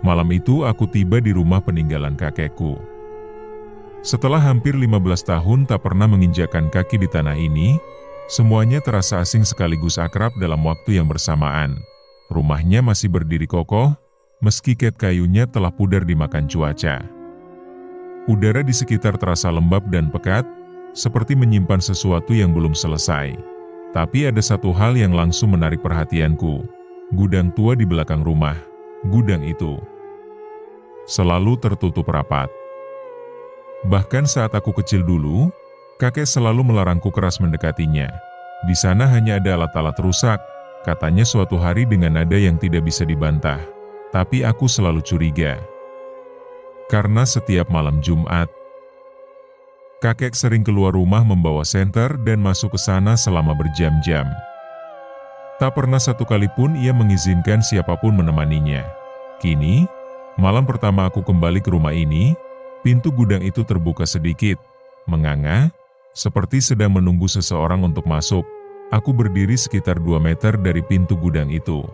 Malam itu aku tiba di rumah peninggalan kakekku. Setelah hampir 15 tahun tak pernah menginjakkan kaki di tanah ini, semuanya terasa asing sekaligus akrab dalam waktu yang bersamaan. Rumahnya masih berdiri kokoh, meski ket kayunya telah pudar dimakan cuaca. Udara di sekitar terasa lembab dan pekat, seperti menyimpan sesuatu yang belum selesai. Tapi ada satu hal yang langsung menarik perhatianku. Gudang tua di belakang rumah. Gudang itu selalu tertutup rapat. Bahkan saat aku kecil dulu, kakek selalu melarangku keras mendekatinya. Di sana hanya ada alat-alat rusak, katanya suatu hari dengan nada yang tidak bisa dibantah. Tapi aku selalu curiga. Karena setiap malam Jumat, kakek sering keluar rumah membawa senter dan masuk ke sana selama berjam-jam. Tak pernah satu kali pun ia mengizinkan siapapun menemaninya. Kini, malam pertama aku kembali ke rumah ini, pintu gudang itu terbuka sedikit, menganga, seperti sedang menunggu seseorang untuk masuk. Aku berdiri sekitar 2 meter dari pintu gudang itu.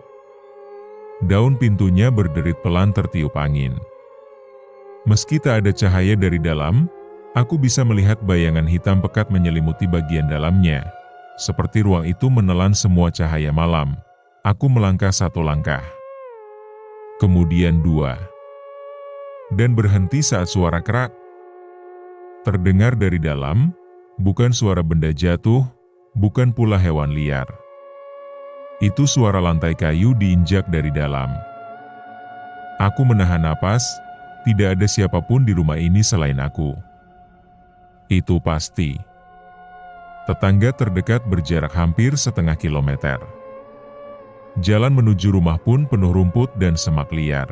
Daun pintunya berderit pelan tertiup angin. Meski tak ada cahaya dari dalam, aku bisa melihat bayangan hitam pekat menyelimuti bagian dalamnya. Seperti ruang itu menelan semua cahaya malam. Aku melangkah 1 langkah. Kemudian 2. Dan berhenti saat suara kerak terdengar dari dalam, bukan suara benda jatuh, bukan pula hewan liar. Itu suara lantai kayu diinjak dari dalam. Aku menahan napas, tidak ada siapapun di rumah ini selain aku. Itu pasti. Tetangga terdekat berjarak hampir setengah kilometer. Jalan menuju rumah pun penuh rumput dan semak liar.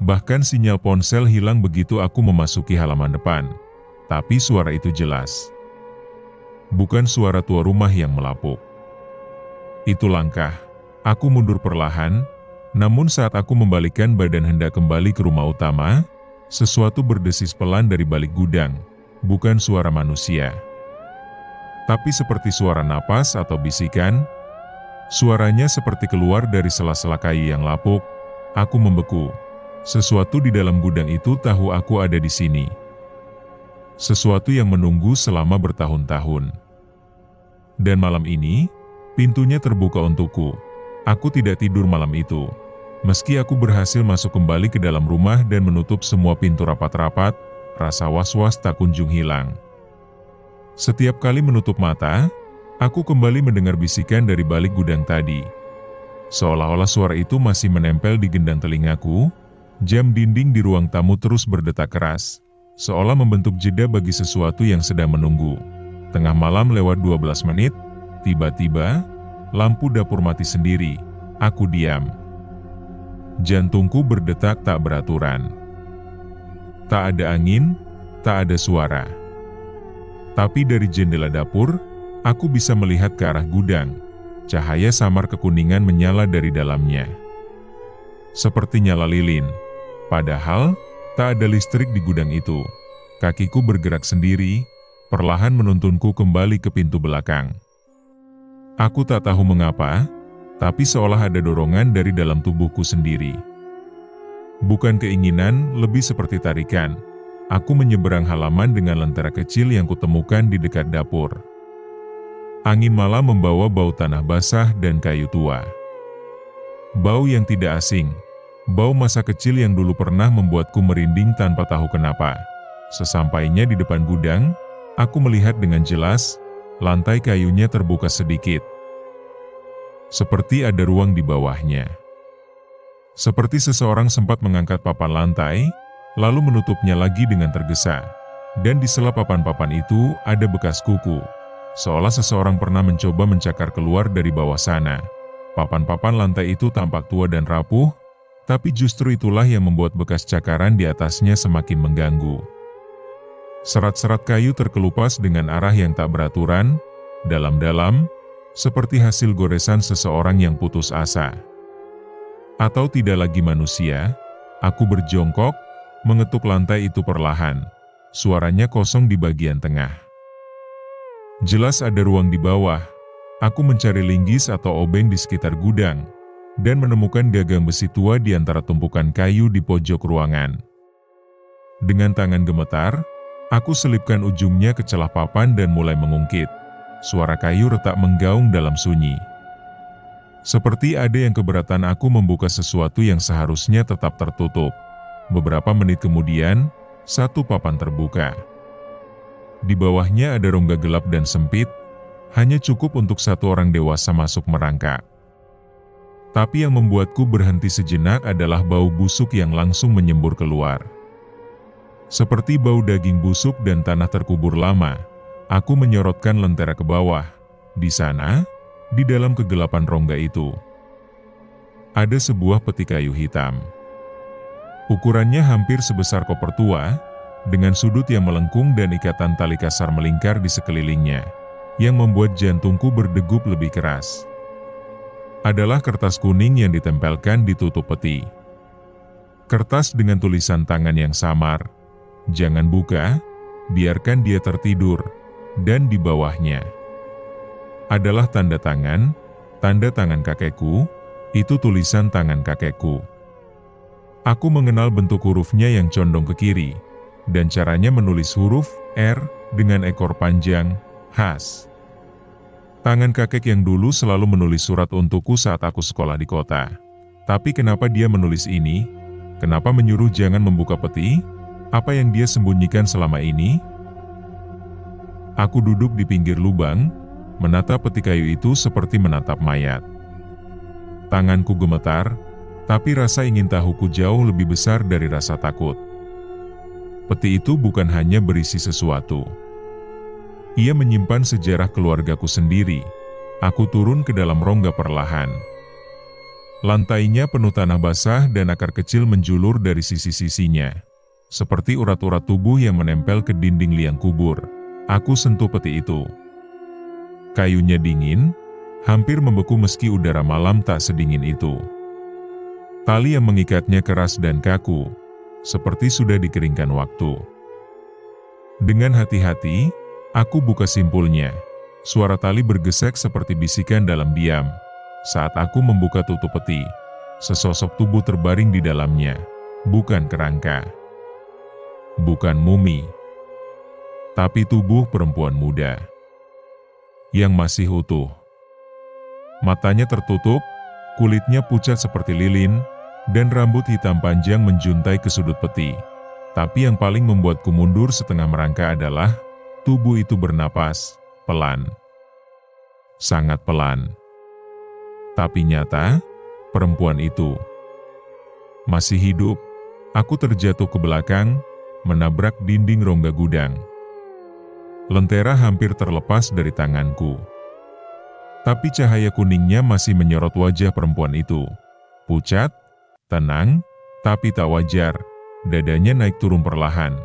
Bahkan sinyal ponsel hilang begitu aku memasuki halaman depan. Tapi suara itu jelas. Bukan suara tua rumah yang melapuk. Itu langkah. Aku mundur perlahan, namun saat aku membalikkan badan hendak kembali ke rumah utama, sesuatu berdesis pelan dari balik gudang. Bukan suara manusia, tapi seperti suara napas atau bisikan. Suaranya seperti keluar dari sela-sela kayu yang lapuk. Aku membeku. Sesuatu di dalam gudang itu tahu aku ada di sini. Sesuatu yang menunggu selama bertahun-tahun. Dan malam ini, pintunya terbuka untukku. Aku tidak tidur malam itu. Meski aku berhasil masuk kembali ke dalam rumah dan menutup semua pintu rapat-rapat, rasa was-was tak kunjung hilang. Setiap kali menutup mata, aku kembali mendengar bisikan dari balik gudang tadi. Seolah-olah suara itu masih menempel di gendang telingaku, jam dinding di ruang tamu terus berdetak keras, seolah membentuk jeda bagi sesuatu yang sedang menunggu. Tengah malam lewat 12 menit, tiba-tiba, lampu dapur mati sendiri. Aku diam. Jantungku berdetak tak beraturan. Tak ada angin, tak ada suara. Tapi dari jendela dapur, aku bisa melihat ke arah gudang. Cahaya samar kekuningan menyala dari dalamnya. Seperti nyala lilin. Padahal, tak ada listrik di gudang itu. Kakiku bergerak sendiri, perlahan menuntunku kembali ke pintu belakang. Aku tak tahu mengapa, tapi seolah ada dorongan dari dalam tubuhku sendiri. Bukan keinginan, lebih seperti tarikan. Aku menyeberang halaman dengan lentera kecil yang kutemukan di dekat dapur. Angin malam membawa bau tanah basah dan kayu tua. Bau yang tidak asing. Bau masa kecil yang dulu pernah membuatku merinding tanpa tahu kenapa. Sesampainya di depan gudang, aku melihat dengan jelas, lantai kayunya terbuka sedikit. Seperti ada ruang di bawahnya. Seperti seseorang sempat mengangkat papan lantai, lalu menutupnya lagi dengan tergesa. Dan di sela papan-papan itu ada bekas kuku. Seolah seseorang pernah mencoba mencakar keluar dari bawah sana. Papan-papan lantai itu tampak tua dan rapuh, tapi justru itulah yang membuat bekas cakaran di atasnya semakin mengganggu. Serat-serat kayu terkelupas dengan arah yang tak beraturan, dalam-dalam, seperti hasil goresan seseorang yang putus asa. Atau tidak lagi manusia. Aku berjongkok, mengetuk lantai itu perlahan. Suaranya kosong di bagian tengah. Jelas ada ruang di bawah. Aku mencari linggis atau obeng di sekitar gudang. dan menemukan gagang besi tua di antara tumpukan kayu di pojok ruangan. Dengan tangan gemetar, aku selipkan ujungnya ke celah papan dan mulai mengungkit. Suara kayu retak menggaung dalam sunyi. Seperti ada yang keberatan aku membuka sesuatu yang seharusnya tetap tertutup. Beberapa menit kemudian, satu papan terbuka. Di bawahnya ada rongga gelap dan sempit, hanya cukup untuk satu orang dewasa masuk merangkak. Tapi yang membuatku berhenti sejenak adalah bau busuk yang langsung menyembur keluar. Seperti bau daging busuk dan tanah terkubur lama, aku menyorotkan lentera ke bawah. Di sana, di dalam kegelapan rongga itu, ada sebuah peti kayu hitam. Ukurannya hampir sebesar koper tua, dengan sudut yang melengkung dan ikatan tali kasar melingkar di sekelilingnya, yang membuat jantungku berdegup lebih keras. Adalah kertas kuning yang ditempelkan di tutup peti. Kertas dengan tulisan tangan yang samar, "Jangan buka, biarkan dia tertidur," dan di bawahnya adalah tanda tangan kakekku, itu tulisan tangan kakekku. Aku mengenal bentuk hurufnya yang condong ke kiri, dan caranya menulis huruf R dengan ekor panjang, khas. Tangan kakek yang dulu selalu menulis surat untukku saat aku sekolah di kota. Tapi kenapa dia menulis ini? Kenapa menyuruh jangan membuka peti? Apa yang dia sembunyikan selama ini? Aku duduk di pinggir lubang, menatap peti kayu itu seperti menatap mayat. Tanganku gemetar, tapi rasa ingin tahuku jauh lebih besar dari rasa takut. Peti itu bukan hanya berisi sesuatu. Ia menyimpan sejarah keluargaku sendiri. Aku turun ke dalam rongga perlahan. Lantainya penuh tanah basah dan akar kecil menjulur dari sisi-sisinya. Seperti urat-urat tubuh yang menempel ke dinding liang kubur. Aku sentuh peti itu. Kayunya dingin, hampir membeku meski udara malam tak sedingin itu. Tali yang mengikatnya keras dan kaku, seperti sudah dikeringkan waktu. Dengan hati-hati, aku buka simpulnya. Suara tali bergesek seperti bisikan dalam diam. Saat aku membuka tutup peti, sesosok tubuh terbaring di dalamnya. Bukan kerangka, bukan mumi, tapi tubuh perempuan muda yang masih utuh. Matanya tertutup, kulitnya pucat seperti lilin, dan rambut hitam panjang menjuntai ke sudut peti. Tapi yang paling membuatku mundur setengah merangkak adalah tubuh itu bernapas, pelan. Sangat pelan. Tapi nyata, perempuan itu masih hidup. Aku terjatuh ke belakang, menabrak dinding rongga gudang. Lentera hampir terlepas dari tanganku. Tapi cahaya kuningnya masih menyorot wajah perempuan itu. Pucat, tenang, tapi tak wajar. Dadanya naik turun perlahan,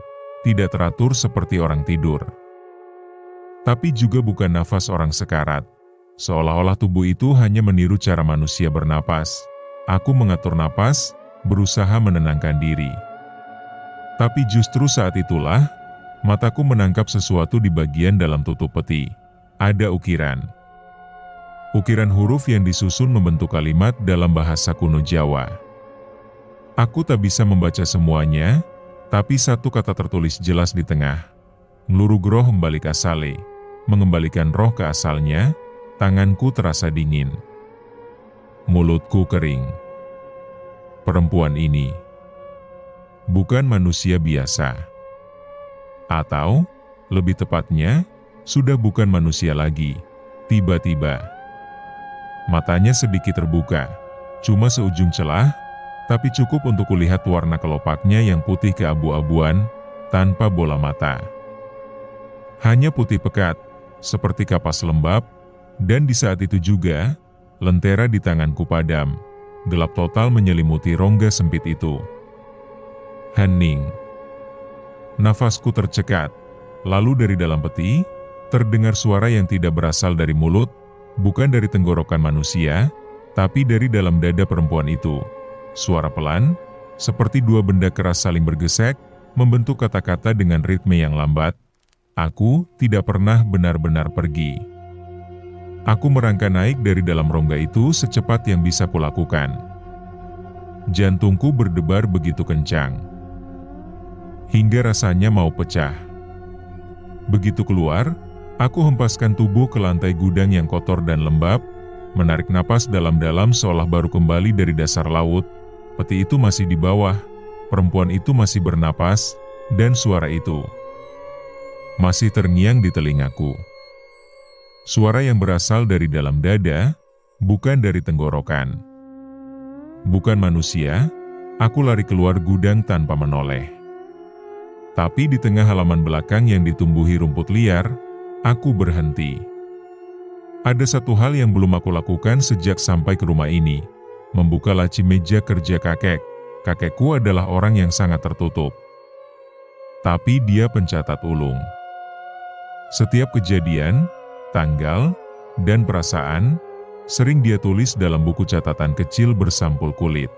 tidak teratur seperti orang tidur. Tapi juga bukan nafas orang sekarat. Seolah-olah tubuh itu hanya meniru cara manusia bernapas. Aku mengatur napas, berusaha menenangkan diri. Tapi justru saat itulah, mataku menangkap sesuatu di bagian dalam tutup peti. Ada ukiran. Ukiran huruf yang disusun membentuk kalimat dalam bahasa kuno Jawa. Aku tak bisa membaca semuanya, tapi satu kata tertulis jelas di tengah. Nglurugroh mbalik asale, mengembalikan roh ke asalnya. Tanganku terasa dingin. Mulutku kering. Perempuan ini bukan manusia biasa. Atau, lebih tepatnya, sudah bukan manusia lagi. Tiba-tiba, matanya sedikit terbuka, cuma seujung celah, tapi cukup untuk kulihat warna kelopaknya yang putih keabu-abuan, tanpa bola mata. Hanya putih pekat, seperti kapas lembab, dan di saat itu juga, lentera di tanganku padam, gelap total menyelimuti rongga sempit itu. Hening. Nafasku tercekat, lalu dari dalam peti, terdengar suara yang tidak berasal dari mulut, bukan dari tenggorokan manusia, tapi dari dalam dada perempuan itu. Suara pelan, seperti dua benda keras saling bergesek, membentuk kata-kata dengan ritme yang lambat. Aku tidak pernah benar-benar pergi. Aku merangkak naik dari dalam rongga itu secepat yang bisa kulakukan. Jantungku berdebar begitu kencang, hingga rasanya mau pecah. Begitu keluar, aku hempaskan tubuh ke lantai gudang yang kotor dan lembab, menarik napas dalam-dalam seolah baru kembali dari dasar laut. Peti itu masih di bawah, perempuan itu masih bernapas, dan suara itu masih terngiang di telingaku. Suara yang berasal dari dalam dada, bukan dari tenggorokan. Bukan manusia, aku lari keluar gudang tanpa menoleh. Tapi di tengah halaman belakang yang ditumbuhi rumput liar, aku berhenti. Ada satu hal yang belum aku lakukan sejak sampai ke rumah ini, membuka laci meja kerja kakek. Kakekku adalah orang yang sangat tertutup. Tapi dia pencatat ulung. Setiap kejadian, tanggal, dan perasaan, sering dia tulis dalam buku catatan kecil bersampul kulit.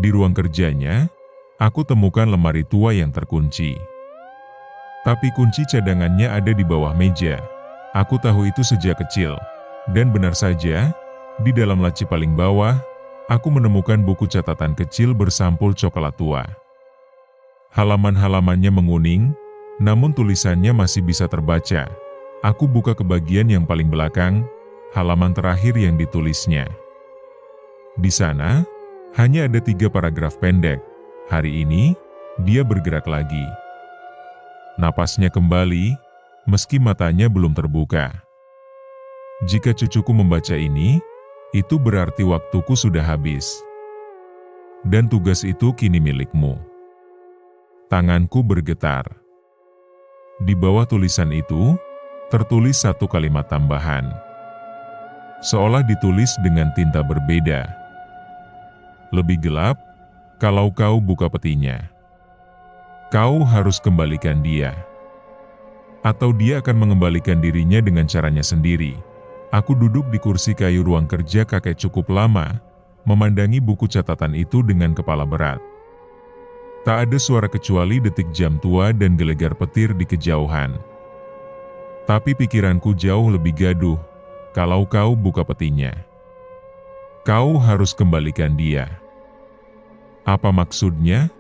Di ruang kerjanya, aku temukan lemari tua yang terkunci. Tapi kunci cadangannya ada di bawah meja. Aku tahu itu sejak kecil. Dan benar saja, di dalam laci paling bawah, aku menemukan buku catatan kecil bersampul coklat tua. Halaman-halamannya menguning, namun tulisannya masih bisa terbaca. Aku buka ke bagian yang paling belakang, halaman terakhir yang ditulisnya. Di sana, hanya ada 3 paragraf pendek. Hari ini, dia bergerak lagi. Napasnya kembali, meski matanya belum terbuka. Jika cucuku membaca ini, itu berarti waktuku sudah habis. Dan tugas itu kini milikmu. Tanganku bergetar. Di bawah tulisan itu, tertulis satu kalimat tambahan. Seolah ditulis dengan tinta berbeda. Lebih gelap, kalau kau buka petinya. Kau harus kembalikan dia. Atau dia akan mengembalikan dirinya dengan caranya sendiri. Aku duduk di kursi kayu ruang kerja kakek cukup lama, memandangi buku catatan itu dengan kepala berat. Tak ada suara kecuali detik jam tua dan gelegar petir di kejauhan. Tapi pikiranku jauh lebih gaduh. Kalau kau buka petinya, kau harus kembalikan dia. Apa maksudnya?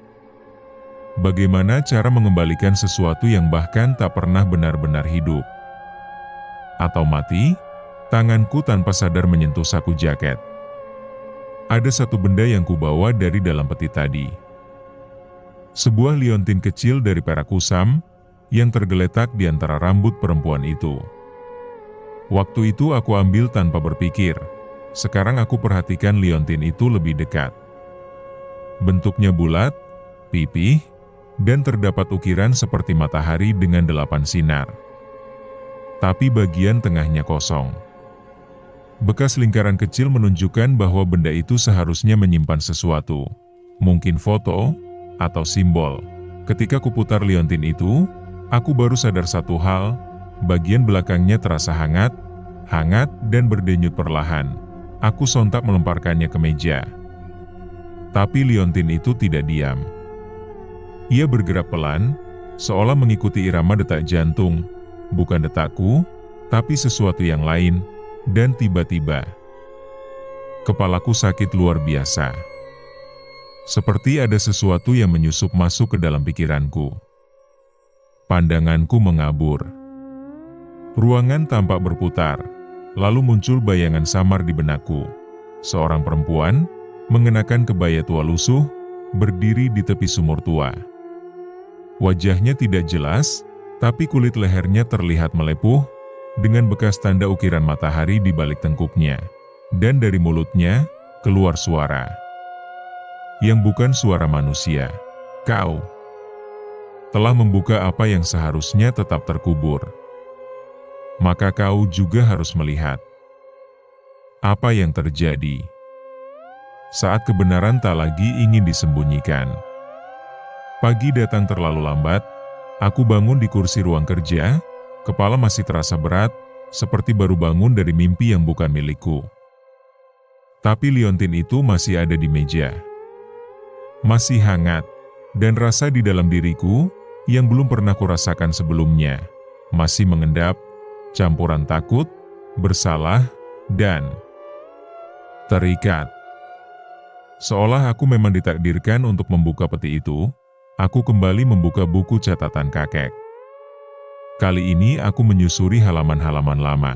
Bagaimana cara mengembalikan sesuatu yang bahkan tak pernah benar-benar hidup? Atau mati? Tanganku tanpa sadar menyentuh saku jaket. Ada satu benda yang kubawa dari dalam peti tadi. Sebuah liontin kecil dari perak kusam, yang tergeletak di antara rambut perempuan itu. Waktu itu aku ambil tanpa berpikir. Sekarang aku perhatikan liontin itu lebih dekat. Bentuknya bulat, pipih, dan terdapat ukiran seperti matahari dengan 8 sinar. Tapi bagian tengahnya kosong. Bekas lingkaran kecil menunjukkan bahwa benda itu seharusnya menyimpan sesuatu. Mungkin foto, atau simbol. Ketika kuputar liontin itu, aku baru sadar satu hal, bagian belakangnya terasa hangat dan berdenyut perlahan. Aku sontak melemparkannya ke meja. Tapi liontin itu tidak diam. Ia bergerak pelan, seolah mengikuti irama detak jantung, bukan detakku, tapi sesuatu yang lain, dan tiba-tiba, kepalaku sakit luar biasa. Seperti ada sesuatu yang menyusup masuk ke dalam pikiranku. Pandanganku mengabur. Ruangan tampak berputar, lalu muncul bayangan samar di benakku. Seorang perempuan, mengenakan kebaya tua lusuh, berdiri di tepi sumur tua. Wajahnya tidak jelas, tapi kulit lehernya terlihat melepuh, dengan bekas tanda ukiran matahari di balik tengkuknya. Dan dari mulutnya, keluar suara. Yang bukan suara manusia. Kau telah membuka apa yang seharusnya tetap terkubur. Maka kau juga harus melihat apa yang terjadi saat kebenaran tak lagi ingin disembunyikan. Pagi datang terlalu lambat, aku bangun di kursi ruang kerja, kepala masih terasa berat, seperti baru bangun dari mimpi yang bukan milikku. Tapi liontin itu masih ada di meja. Masih hangat, dan rasa di dalam diriku, yang belum pernah kurasakan sebelumnya, masih mengendap, campuran takut, bersalah, dan terikat. Seolah aku memang ditakdirkan untuk membuka peti itu, aku kembali membuka buku catatan kakek. Kali ini aku menyusuri halaman-halaman lama.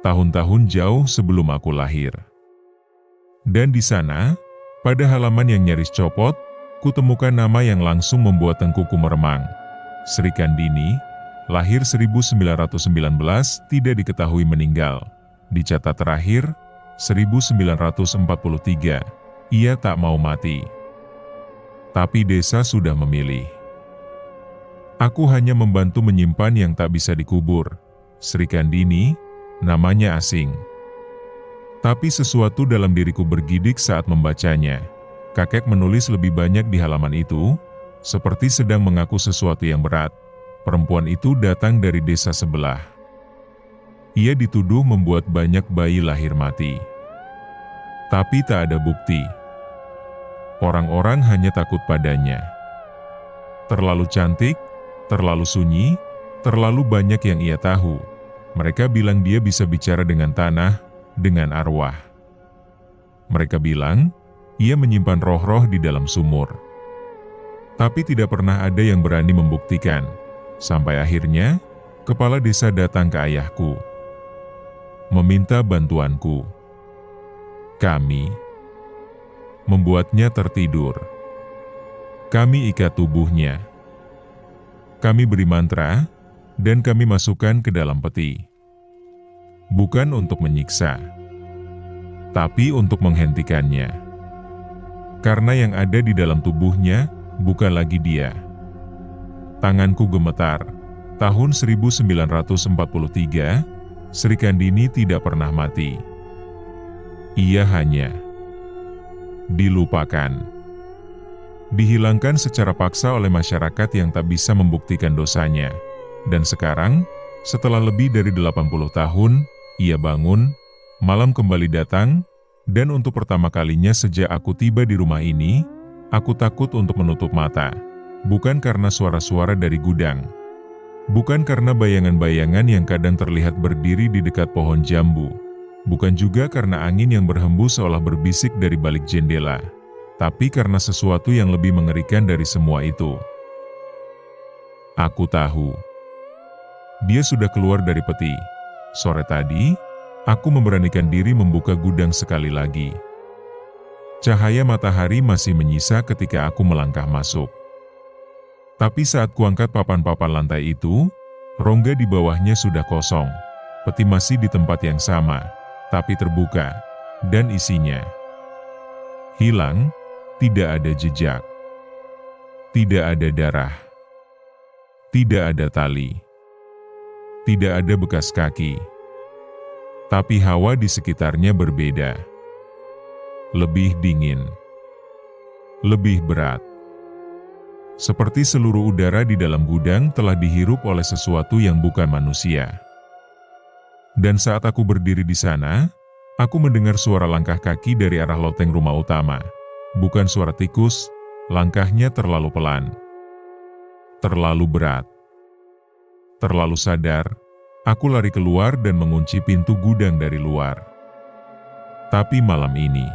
Tahun-tahun jauh sebelum aku lahir. Dan di sana, pada halaman yang nyaris copot, kutemukan nama yang langsung membuat tengkuku meremang. Sri Kandini, lahir 1919, tidak diketahui meninggal. Dicatat terakhir, 1943, ia tak mau mati. Tapi desa sudah memilih. Aku hanya membantu menyimpan yang tak bisa dikubur. Sri Kandini, namanya asing. Tapi sesuatu dalam diriku bergidik saat membacanya. Kakek menulis lebih banyak di halaman itu, seperti sedang mengaku sesuatu yang berat. Perempuan itu datang dari desa sebelah. Ia dituduh membuat banyak bayi lahir mati. Tapi tak ada bukti. Orang-orang hanya takut padanya. Terlalu cantik, terlalu sunyi, terlalu banyak yang ia tahu. Mereka bilang dia bisa bicara dengan tanah, dengan arwah. Mereka bilang, ia menyimpan roh-roh di dalam sumur. Tapi tidak pernah ada yang berani membuktikan. Sampai akhirnya, kepala desa datang ke ayahku. Meminta bantuanku. Kami membuatnya tertidur. Kami ikat tubuhnya. Kami beri mantra, dan kami masukkan ke dalam peti. Bukan untuk menyiksa, tapi untuk menghentikannya. Karena yang ada di dalam tubuhnya bukan lagi dia. Tanganku gemetar. Tahun 1943, Sri Kandini tidak pernah mati. Ia hanya dilupakan. Dihilangkan secara paksa oleh masyarakat yang tak bisa membuktikan dosanya. Dan sekarang, setelah lebih dari 80 tahun, ia bangun, malam kembali datang, dan untuk pertama kalinya sejak aku tiba di rumah ini, aku takut untuk menutup mata. Bukan karena suara-suara dari gudang. Bukan karena bayangan-bayangan yang kadang terlihat berdiri di dekat pohon jambu. Bukan juga karena angin yang berhembus seolah berbisik dari balik jendela. Tapi karena sesuatu yang lebih mengerikan dari semua itu. Aku tahu. Dia sudah keluar dari peti. Sore tadi, aku memberanikan diri membuka gudang sekali lagi. Cahaya matahari masih menyisa ketika aku melangkah masuk. Tapi saat kuangkat papan-papan lantai itu, rongga di bawahnya sudah kosong. Peti masih di tempat yang sama, tapi terbuka, dan isinya hilang, tidak ada jejak. Tidak ada darah. Tidak ada tali. Tidak ada bekas kaki. Tapi hawa di sekitarnya berbeda. Lebih dingin. Lebih berat. Seperti seluruh udara di dalam gudang telah dihirup oleh sesuatu yang bukan manusia. Dan saat aku berdiri di sana, aku mendengar suara langkah kaki dari arah loteng rumah utama. Bukan suara tikus, langkahnya terlalu pelan. Terlalu berat. Terlalu sadar, aku lari keluar dan mengunci pintu gudang dari luar. Tapi malam ini,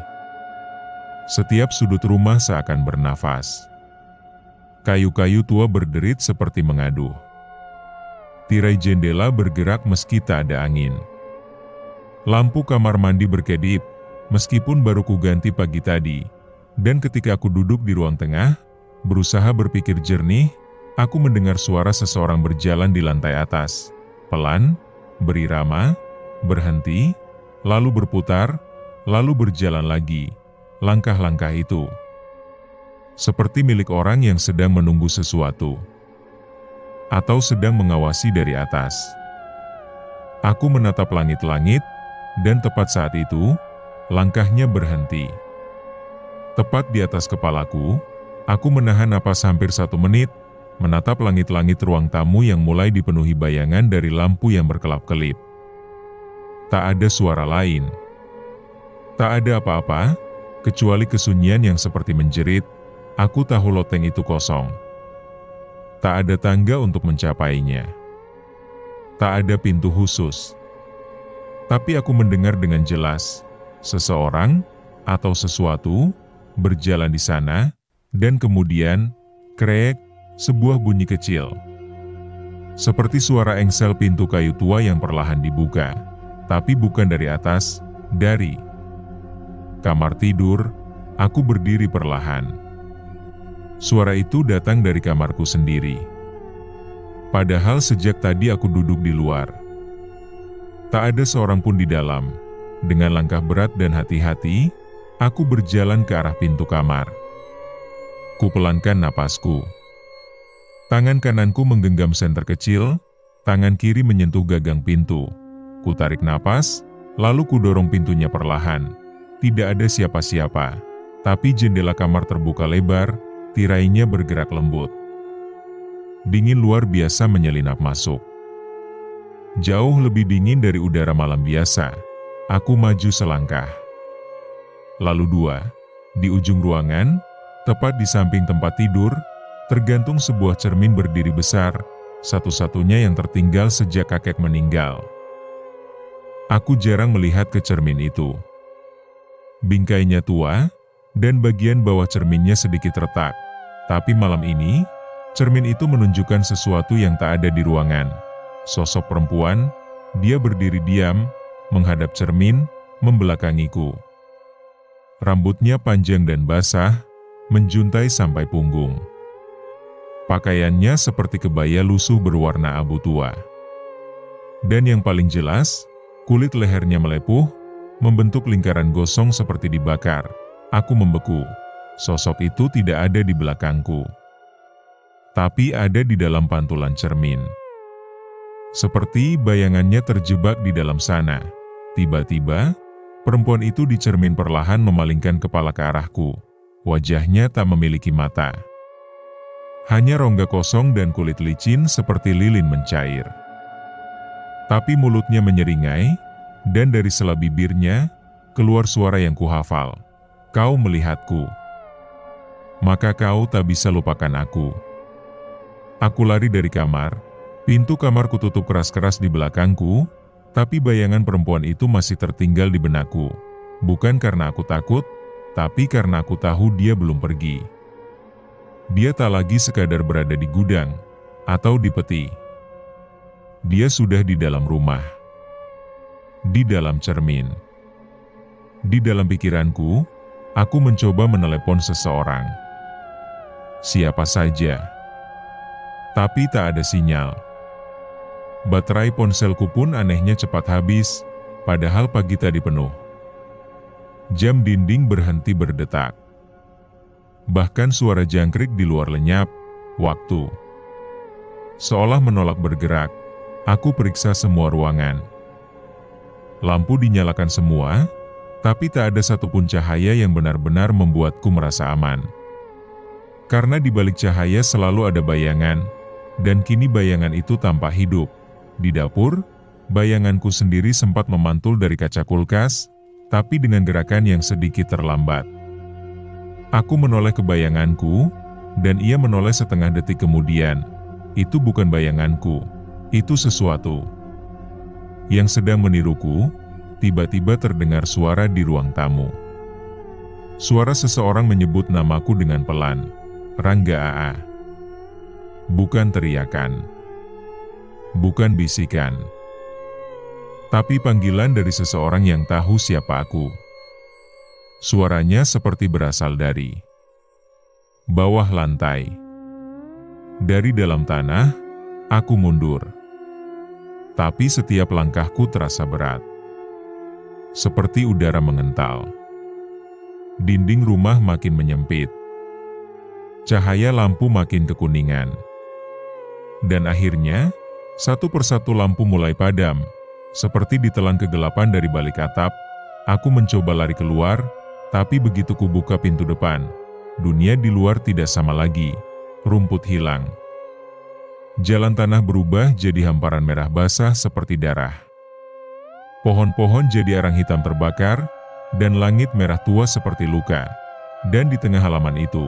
setiap sudut rumah seakan bernafas. Kayu-kayu tua berderit seperti mengaduh. Tirai jendela bergerak meski tak ada angin. Lampu kamar mandi berkedip, meskipun baru kuganti pagi tadi. Dan ketika aku duduk di ruang tengah, berusaha berpikir jernih, aku mendengar suara seseorang berjalan di lantai atas. Pelan, berirama, berhenti, lalu berputar, lalu berjalan lagi. Langkah-langkah itu seperti milik orang yang sedang menunggu sesuatu. Atau sedang mengawasi dari atas. Aku menatap langit-langit, dan tepat saat itu, langkahnya berhenti. Tepat di atas kepalaku, aku menahan napas hampir 1 menit, menatap langit-langit ruang tamu yang mulai dipenuhi bayangan dari lampu yang berkelap-kelip. Tak ada suara lain. Tak ada apa-apa, kecuali kesunyian yang seperti menjerit. Aku tahu loteng itu kosong. Tak ada tangga untuk mencapainya. Tak ada pintu khusus. Tapi aku mendengar dengan jelas, seseorang atau sesuatu berjalan di sana, dan kemudian, krek, sebuah bunyi kecil. Seperti suara engsel pintu kayu tua yang perlahan dibuka, tapi bukan dari atas, dari kamar tidur. Aku berdiri perlahan. Suara itu datang dari kamarku sendiri. Padahal sejak tadi aku duduk di luar. Tak ada seorang pun di dalam. Dengan langkah berat dan hati-hati, aku berjalan ke arah pintu kamar. Kupelankan napasku. Tangan kananku menggenggam senter kecil, tangan kiri menyentuh gagang pintu. Ku tarik napas, lalu kudorong pintunya perlahan. Tidak ada siapa-siapa, tapi jendela kamar terbuka lebar, tirainya bergerak lembut. Dingin luar biasa menyelinap masuk. Jauh lebih dingin dari udara malam biasa. Aku maju selangkah. Lalu dua. Di ujung ruangan, tepat di samping tempat tidur, tergantung sebuah cermin berdiri besar, satu-satunya yang tertinggal sejak kakek meninggal. Aku jarang melihat ke cermin itu. Bingkainya tua, dan bagian bawah cerminnya sedikit retak. Tapi malam ini, cermin itu menunjukkan sesuatu yang tak ada di ruangan. Sosok perempuan, dia berdiri diam, menghadap cermin, membelakangiku. Rambutnya panjang dan basah, menjuntai sampai punggung. Pakaiannya seperti kebaya lusuh berwarna abu tua. Dan yang paling jelas, kulit lehernya melepuh, membentuk lingkaran gosong seperti dibakar. Aku membeku. Sosok itu tidak ada di belakangku, tapi ada di dalam pantulan cermin. Seperti bayangannya terjebak di dalam sana. Tiba-tiba, perempuan itu di cermin perlahan memalingkan kepala ke arahku. Wajahnya tak memiliki mata. Hanya rongga kosong dan kulit licin seperti lilin mencair. Tapi mulutnya menyeringai, dan dari sela bibirnya, keluar suara yang kuhafal. Kau melihatku, maka kau tak bisa lupakan aku. Aku lari dari kamar. Pintu kamarku tutup keras-keras di belakangku, tapi bayangan perempuan itu masih tertinggal di benakku. Bukan karena aku takut, tapi karena aku tahu dia belum pergi. Dia tak lagi sekadar berada di gudang, atau di peti. Dia sudah di dalam rumah. Di dalam cermin. Di dalam pikiranku, aku mencoba menelepon seseorang. Siapa saja. Tapi tak ada sinyal. Baterai ponselku pun anehnya cepat habis, padahal pagi tadi penuh. Jam dinding berhenti berdetak. Bahkan suara jangkrik di luar lenyap. Waktu seolah menolak bergerak. Aku periksa semua ruangan. Lampu dinyalakan semua, tapi tak ada satupun cahaya yang benar-benar membuatku merasa aman. Karena di balik cahaya selalu ada bayangan, dan kini bayangan itu tampak hidup. Di dapur, bayanganku sendiri sempat memantul dari kaca kulkas, tapi dengan gerakan yang sedikit terlambat. Aku menoleh ke bayanganku, dan ia menoleh setengah detik kemudian. Itu bukan bayanganku, itu sesuatu yang sedang meniruku. Tiba-tiba terdengar suara di ruang tamu. Suara seseorang menyebut namaku dengan pelan. Rangga AA. Bukan teriakan. Bukan bisikan. Tapi panggilan dari seseorang yang tahu siapa aku. Suaranya seperti berasal dari bawah lantai. Dari dalam tanah, aku mundur. Tapi setiap langkahku terasa berat. Seperti udara mengental. Dinding rumah makin menyempit. Cahaya lampu makin kekuningan. Dan akhirnya, satu persatu lampu mulai padam. Seperti ditelan kegelapan dari balik atap, aku mencoba lari keluar, tapi begitu kubuka pintu depan, dunia di luar tidak sama lagi. Rumput hilang. Jalan tanah berubah jadi hamparan merah basah seperti darah. Pohon-pohon jadi arang hitam terbakar, dan langit merah tua seperti luka. Dan di tengah halaman itu,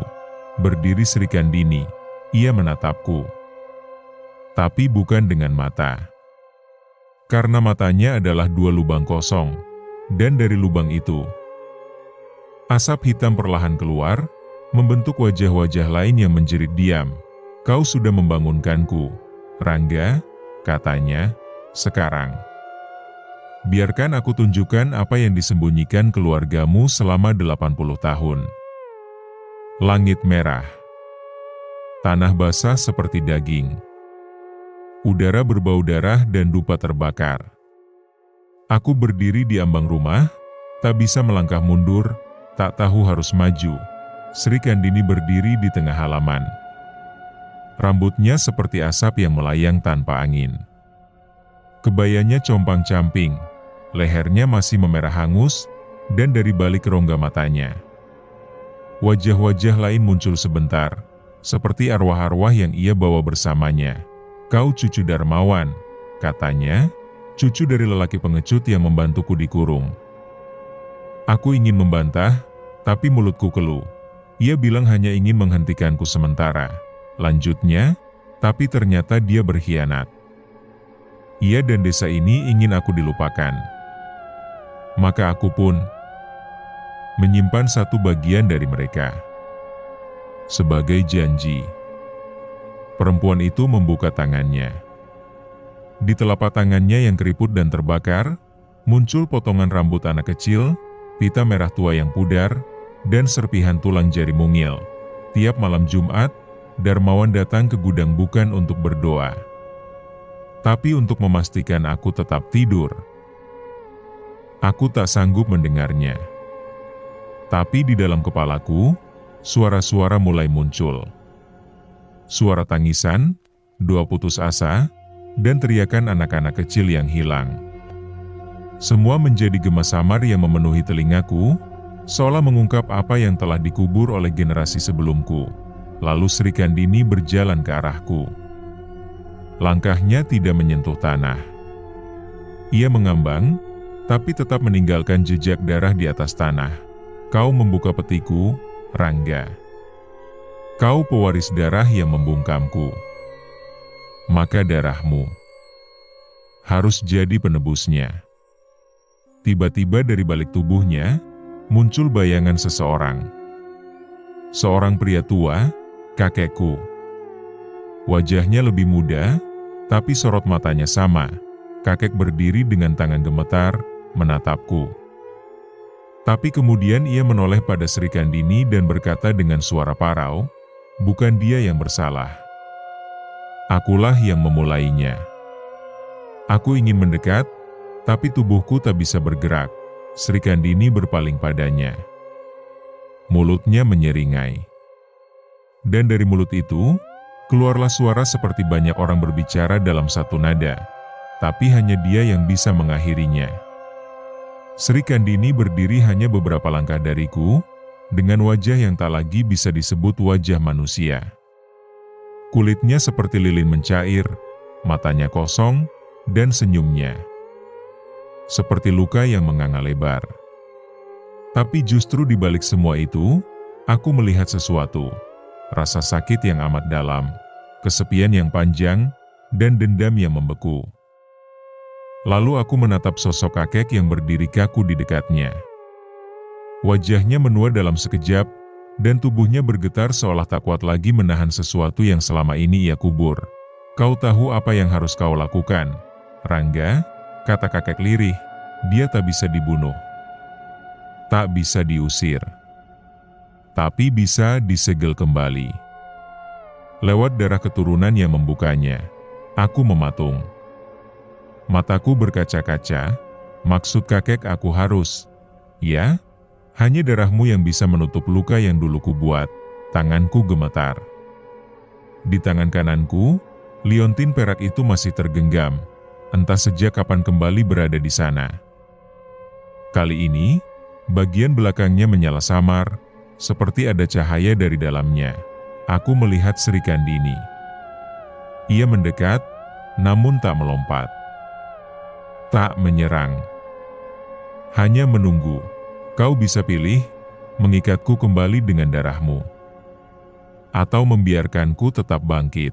berdiri Sri Kandini. Ia menatapku. Tapi bukan dengan mata. karena matanya adalah 2 lubang kosong, dan dari lubang itu, asap hitam perlahan keluar, membentuk wajah-wajah lain yang menjerit diam. Kau sudah membangunkanku, Rangga, katanya, sekarang. Biarkan aku tunjukkan apa yang disembunyikan keluargamu selama 80 tahun. Langit merah. Tanah basah seperti daging. Udara berbau darah dan dupa terbakar. Aku berdiri di ambang rumah, tak bisa melangkah mundur, tak tahu harus maju. Sri Kandini berdiri di tengah halaman. Rambutnya seperti asap yang melayang tanpa angin. Kebayanya compang-camping, lehernya masih memerah hangus, dan dari balik rongga matanya, wajah-wajah lain muncul sebentar, seperti arwah-arwah yang ia bawa bersamanya. Kau cucu Darmawan, katanya, cucu dari lelaki pengecut yang membantuku dikurung. Aku ingin membantah, tapi mulutku keluh. Ia bilang hanya ingin menghentikanku sementara. Lanjutnya, tapi ternyata dia berkhianat. Ia dan desa ini ingin aku dilupakan. Maka aku pun menyimpan satu bagian dari mereka. Sebagai janji. Perempuan itu membuka tangannya. Di telapak tangannya yang keriput dan terbakar, muncul potongan rambut anak kecil, pita merah tua yang pudar, dan serpihan tulang jari mungil. Tiap malam Jumat, Darmawan datang ke gudang bukan untuk berdoa, tapi untuk memastikan aku tetap tidur. Aku tak sanggup mendengarnya. Tapi di dalam kepalaku, suara-suara mulai muncul. Suara tangisan, doa putus asa, dan teriakan anak-anak kecil yang hilang. Semua menjadi gema samar yang memenuhi telingaku, seolah mengungkap apa yang telah dikubur oleh generasi sebelumku. Lalu Sri Kandini berjalan ke arahku. Langkahnya tidak menyentuh tanah. Ia mengambang, tapi tetap meninggalkan jejak darah di atas tanah. Kau membuka petiku, Rangga. Kau pewaris darah yang membungkamku. Maka darahmu harus jadi penebusnya. Tiba-tiba dari balik tubuhnya, muncul bayangan seseorang. Seorang pria tua, kakekku. Wajahnya lebih muda, tapi sorot matanya sama. Kakek berdiri dengan tangan gemetar, menatapku. Tapi kemudian ia menoleh pada Sri Kandini dan berkata dengan suara parau, bukan dia yang bersalah. Akulah yang memulainya. Aku ingin mendekat, tapi tubuhku tak bisa bergerak. Sri Kandini berpaling padanya. Mulutnya menyeringai. Dan dari mulut itu, keluarlah suara seperti banyak orang berbicara dalam satu nada. Tapi hanya dia yang bisa mengakhirinya. Sri Kandini berdiri hanya beberapa langkah dariku, dengan wajah yang tak lagi bisa disebut wajah manusia. Kulitnya seperti lilin mencair, matanya kosong, dan senyumnya seperti luka yang menganga lebar. Tapi justru di balik semua itu, aku melihat sesuatu. Rasa sakit yang amat dalam, kesepian yang panjang, dan dendam yang membeku. Lalu aku menatap sosok kakek yang berdiri kaku di dekatnya. Wajahnya menua dalam sekejap, dan tubuhnya bergetar seolah tak kuat lagi menahan sesuatu yang selama ini ia kubur. Kau tahu apa yang harus kau lakukan, Rangga, kata kakek lirih, dia tak bisa dibunuh. Tak bisa diusir. Tapi bisa disegel kembali. Lewat darah keturunan yang membukanya, aku mematung. Mataku berkaca-kaca, maksud kakek aku harus, ya? Hanya darahmu yang bisa menutup luka yang dulu kubuat. Tanganku gemetar. Di tangan kananku, liontin perak itu masih tergenggam. Entah sejak kapan kembali berada di sana. Kali ini, bagian belakangnya menyala samar, seperti ada cahaya dari dalamnya. Aku melihat Sri Kandini. Ia mendekat, namun tak melompat. Tak menyerang. Hanya menunggu. Kau bisa pilih, mengikatku kembali dengan darahmu, atau membiarkanku tetap bangkit.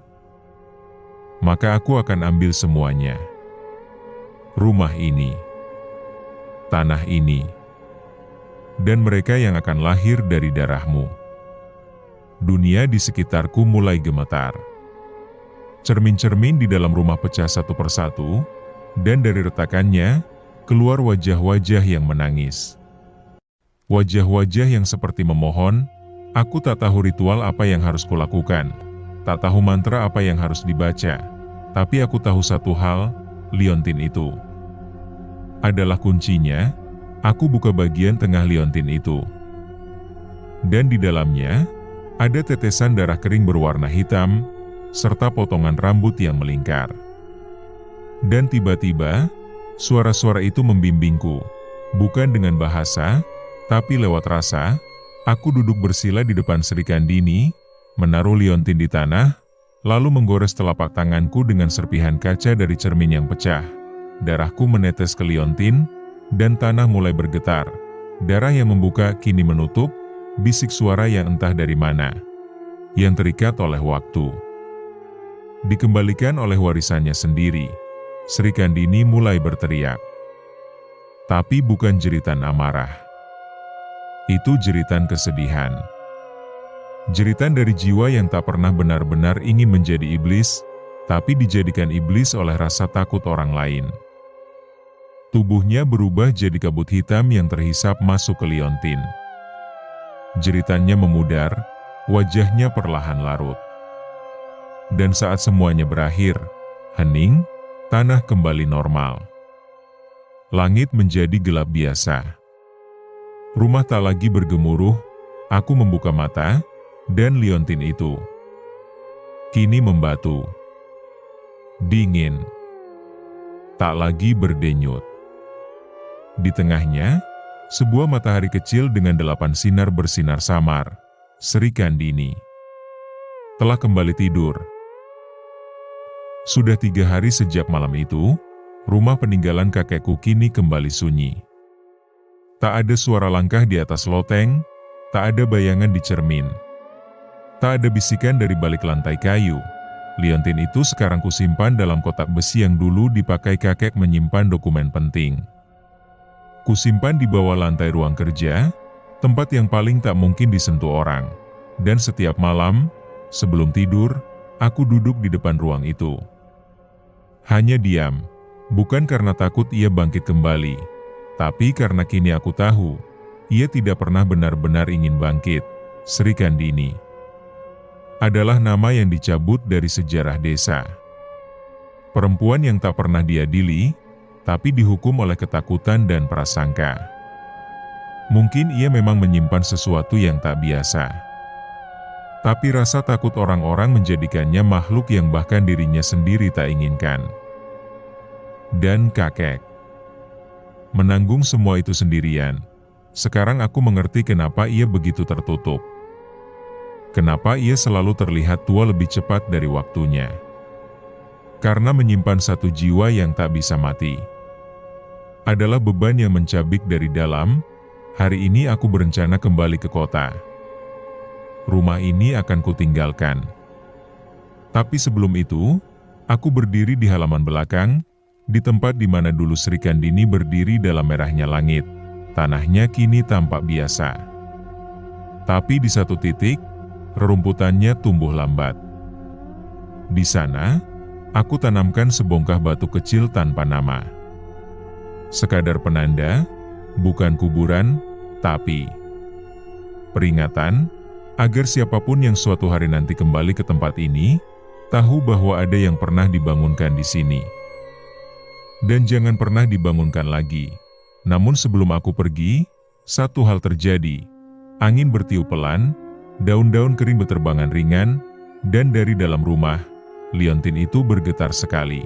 Maka aku akan ambil semuanya. rumah ini, tanah ini, dan mereka yang akan lahir dari darahmu. Dunia di sekitarku mulai gemetar. Cermin-cermin di dalam rumah pecah satu persatu, dan dari retakannya, keluar wajah-wajah yang menangis. Wajah-wajah yang seperti memohon, aku tak tahu ritual apa yang harus kulakukan, tak tahu mantra apa yang harus dibaca, tapi aku tahu satu hal, liontin itu adalah kuncinya. Aku buka bagian tengah liontin itu. Dan di dalamnya, ada tetesan darah kering berwarna hitam, serta potongan rambut yang melingkar. Dan tiba-tiba, suara-suara itu membimbingku, bukan dengan bahasa, tapi lewat rasa. Aku duduk bersila di depan Sri Kandini, menaruh liontin di tanah, lalu menggores telapak tanganku dengan serpihan kaca dari cermin yang pecah. Darahku menetes ke liontin, dan tanah mulai bergetar. Darah yang membuka kini menutup, bisik suara yang entah dari mana, yang terikat oleh waktu. Dikembalikan oleh warisannya sendiri, Sri Kandini mulai berteriak. Tapi bukan jeritan amarah. Itu jeritan kesedihan. Jeritan dari jiwa yang tak pernah benar-benar ingin menjadi iblis, tapi dijadikan iblis oleh rasa takut orang lain. Tubuhnya berubah jadi kabut hitam yang terhisap masuk ke liontin. Jeritannya memudar, wajahnya perlahan larut. Dan saat semuanya berakhir, hening, tanah kembali normal. Langit menjadi gelap biasa. Rumah tak lagi bergemuruh, aku membuka mata, dan liontin itu kini membatu. Dingin. Tak lagi berdenyut. Di tengahnya, sebuah matahari kecil dengan 8 sinar bersinar samar. Sri Kandini telah kembali tidur. Sudah 3 hari sejak malam itu, rumah peninggalan kakekku kini kembali sunyi. Tak ada suara langkah di atas loteng, tak ada bayangan di cermin. Tak ada bisikan dari balik lantai kayu. Liontin itu sekarang kusimpan dalam kotak besi yang dulu dipakai kakek menyimpan dokumen penting. Kusimpan di bawah lantai ruang kerja, tempat yang paling tak mungkin disentuh orang. Dan setiap malam, sebelum tidur, aku duduk di depan ruang itu. Hanya diam, bukan karena takut ia bangkit kembali, tapi karena kini aku tahu, ia tidak pernah benar-benar ingin bangkit. Sri Kandini adalah nama yang dicabut dari sejarah desa. Perempuan yang tak pernah diadili, tapi dihukum oleh ketakutan dan prasangka. Mungkin ia memang menyimpan sesuatu yang tak biasa. Tapi rasa takut orang-orang menjadikannya makhluk yang bahkan dirinya sendiri tak inginkan. Dan kakek menanggung semua itu sendirian. Sekarang aku mengerti kenapa ia begitu tertutup. Kenapa ia selalu terlihat tua lebih cepat dari waktunya. Karena menyimpan satu jiwa yang tak bisa mati. Adalah beban yang mencabik dari dalam. Hari ini aku berencana kembali ke kota. Rumah ini akan kutinggalkan. Tapi sebelum itu, aku berdiri di halaman belakang, di tempat di mana dulu Sri Kandini berdiri dalam merahnya langit. Tanahnya kini tampak biasa. Tapi di satu titik, rerumputannya tumbuh lambat. Di sana, aku tanamkan sebongkah batu kecil tanpa nama. Sekadar penanda, bukan kuburan, tapi peringatan, agar siapapun yang suatu hari nanti kembali ke tempat ini, tahu bahwa ada yang pernah dibangunkan di sini. Dan jangan pernah dibangunkan lagi. Namun sebelum aku pergi, satu hal terjadi. Angin bertiup pelan, daun-daun kering berterbangan ringan, dan dari dalam rumah, liontin itu bergetar sekali.